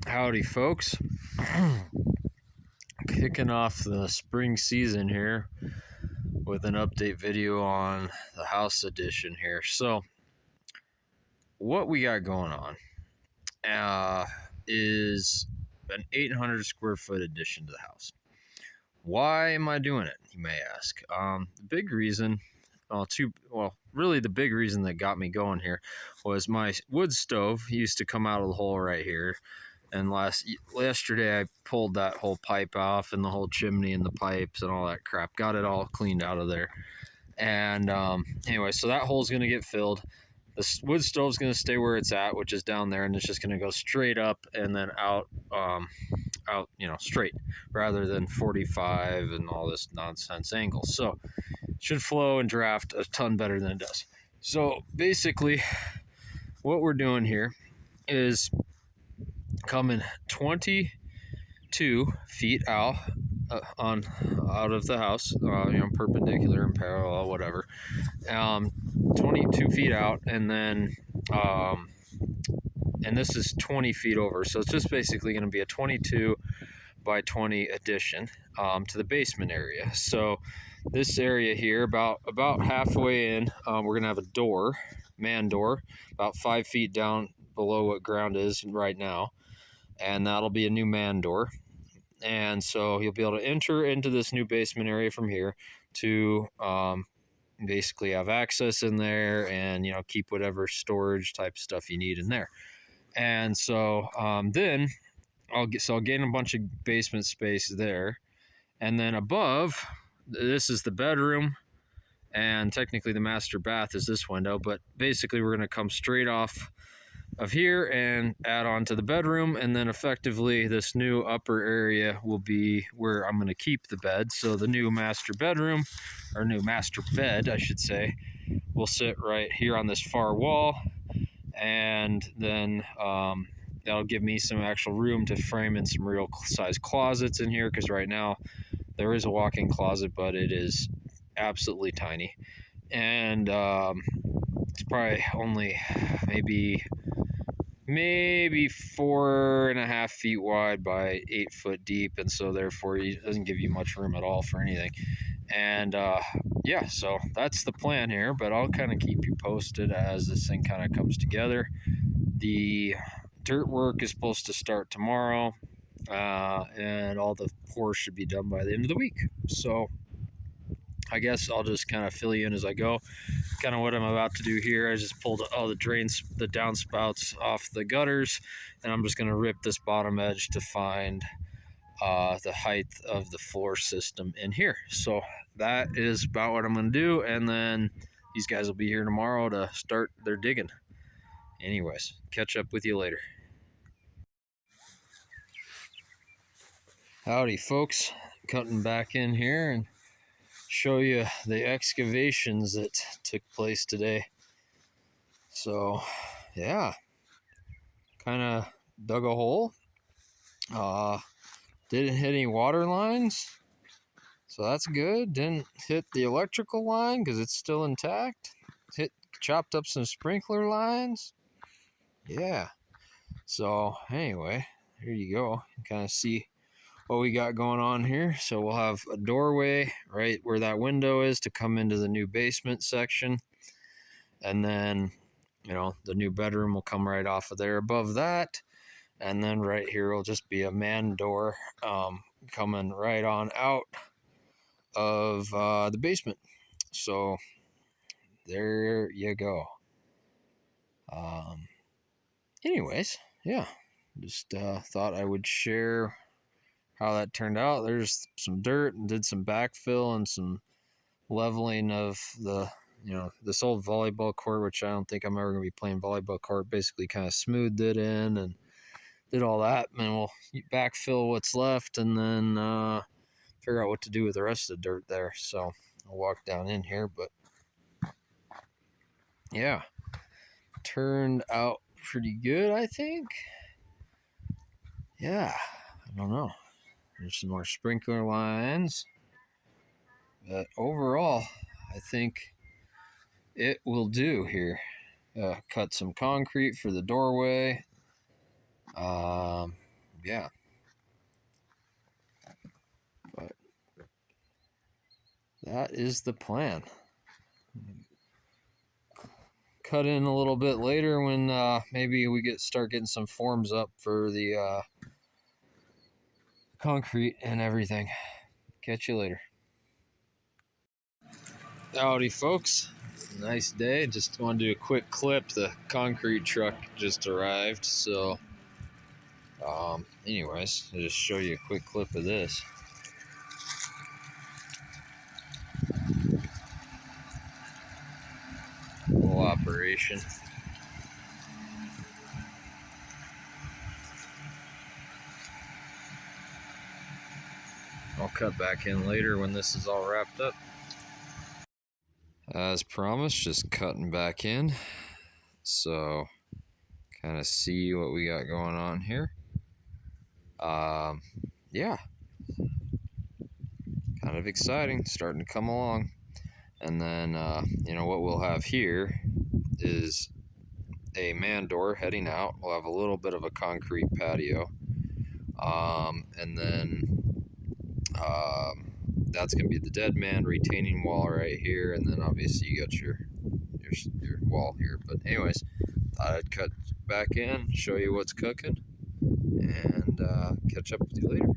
Howdy, folks. Kicking off the spring season here with an update video on the house edition here. So, what we got going on is an 800 square foot addition to the house. Why am I doing it, you may ask? The big reason, really the big reason that got me going here was my wood stove used to come out of the hole right here. And yesterday I pulled that whole pipe off and the whole chimney and the pipes and all that crap. Got it all cleaned out of there. And anyway, so that hole's going to get filled. The wood stove's going to stay where it's at, which is down there, and it's just going to go straight up and then out, straight, rather than 45 and all this nonsense angle. So it should flow and draft a ton better than it does. So basically, what we're doing here is coming 22 feet out of the house, perpendicular and parallel, whatever. 22 feet out, and then and this is 20 feet over, so it's just basically going to be a 22 by 20 addition to the basement area. So this area here, about halfway in, we're going to have a door, man door, about 5 feet down below what ground is right now, and that'll be a new man door. And so you'll be able to enter into this new basement area from here to basically have access in there and keep whatever storage type stuff you need in there. And so then I'll gain a bunch of basement space there, and then above, this is the bedroom, and technically the master bath is this window, but basically we're going to come straight off of here and add on to the bedroom, and then effectively this new upper area will be where I'm going to keep the bed. So the new master bedroom, or new master bed I should say, will sit right here on this far wall, and then that'll give me some actual room to frame in some real size closets in here, because right now there is a walk-in closet, but it is absolutely tiny, and it's probably only maybe 4.5 feet wide by 8 foot deep, and so therefore it doesn't give you much room at all for anything. And yeah, so that's the plan here, but I'll kind of keep you posted as this thing kind of comes together. The dirt work is supposed to start tomorrow, and all the pours should be done by the end of the week. So I guess I'll just kind of fill you in as I go. Kind of what I'm about to do here, I just pulled all the drains, the downspouts off the gutters, and I'm just going to rip this bottom edge to find the height of the floor system in here. So that is about what I'm going to do, and then these guys will be here tomorrow to start their digging. Anyways, catch up with you later. Howdy, folks. Cutting back in here and show you the excavations that took place today. So yeah, kind of dug a hole, didn't hit any water lines, so that's good. Didn't hit the electrical line because it's still intact. Chopped up some sprinkler lines. Yeah, so anyway, here you go. You kind of see what we got going on here. So we'll have a doorway right where that window is to come into the new basement section, and then the new bedroom will come right off of there above that, and then right here will just be a man door coming right on out of the basement. So there you go. Anyways, yeah, just thought I would share how that turned out. There's some dirt, and did some backfill and some leveling of the this old volleyball court, which I don't think I'm ever going to be playing volleyball court. Basically kind of smoothed it in and did all that, and we'll backfill what's left, and then figure out what to do with the rest of the dirt there. So I'll walk down in here, but yeah, turned out pretty good, I think. Yeah, I don't know. There's some more sprinkler lines, but overall, I think it will do here. Cut some concrete for the doorway. yeah, but that is the plan. Cut in a little bit later when maybe we start getting some forms up for the concrete and everything. Catch you later. Howdy, folks. Nice day. Just want to do a quick clip. The concrete truck just arrived, so anyways, I'll just show you a quick clip of this. Little operation. I'll cut back in later when this is all wrapped up. As promised, just cutting back in. So, kind of see what we got going on here. Yeah, kind of exciting, starting to come along. And then, what we'll have here is a man door heading out. We'll have a little bit of a concrete patio. And then that's going to be the dead man retaining wall right here. And then obviously you got your wall here. But anyways, I'd cut back in, show you what's cooking, and catch up with you later.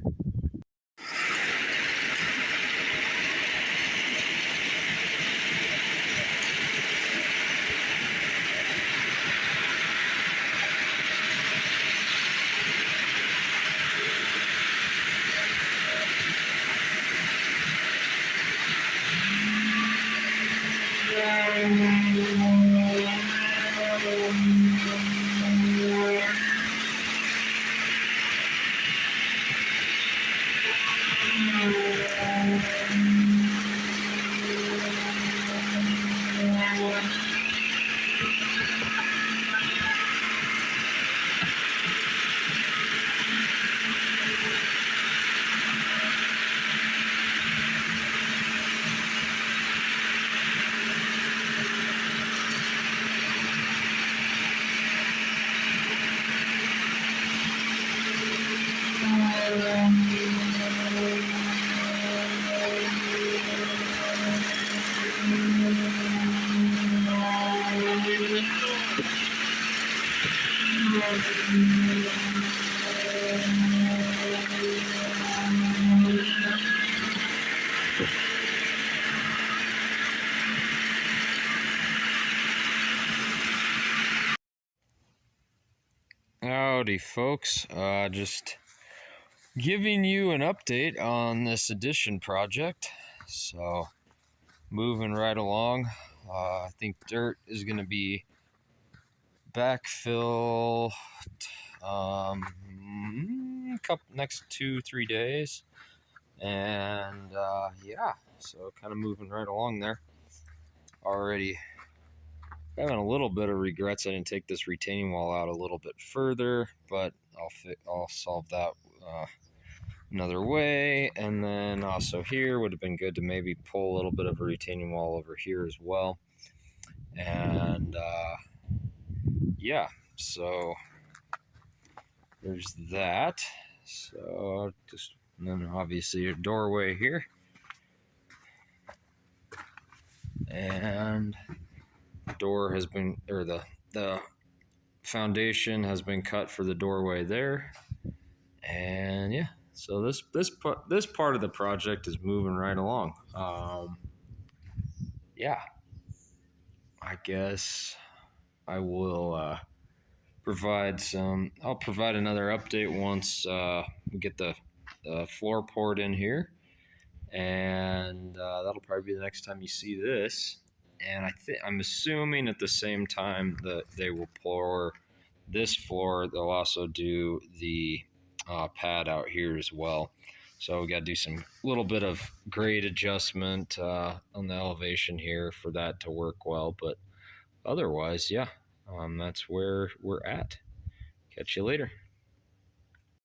Howdy, folks. Just giving you an update on this addition project. So, moving right along. I think dirt is going to be backfill next 2-3 days. And yeah, so kind of moving right along there. Already having a little bit of regrets I didn't take this retaining wall out a little bit further, but I'll solve that another way. And then also here would have been good to maybe pull a little bit of a retaining wall over here as well. And yeah, so there's that. So just, and then obviously a doorway here, and the door has been, or the foundation has been cut for the doorway there. And yeah, so this part of the project is moving right along. Yeah, I guess I will I'll provide another update once we get the floor poured in here, and that'll probably be the next time you see this. And I'm assuming at the same time that they will pour this floor, they'll also do the pad out here as well. So we got to do some little bit of grade adjustment on the elevation here for that to work well. But otherwise, yeah, that's where we're at. Catch you later.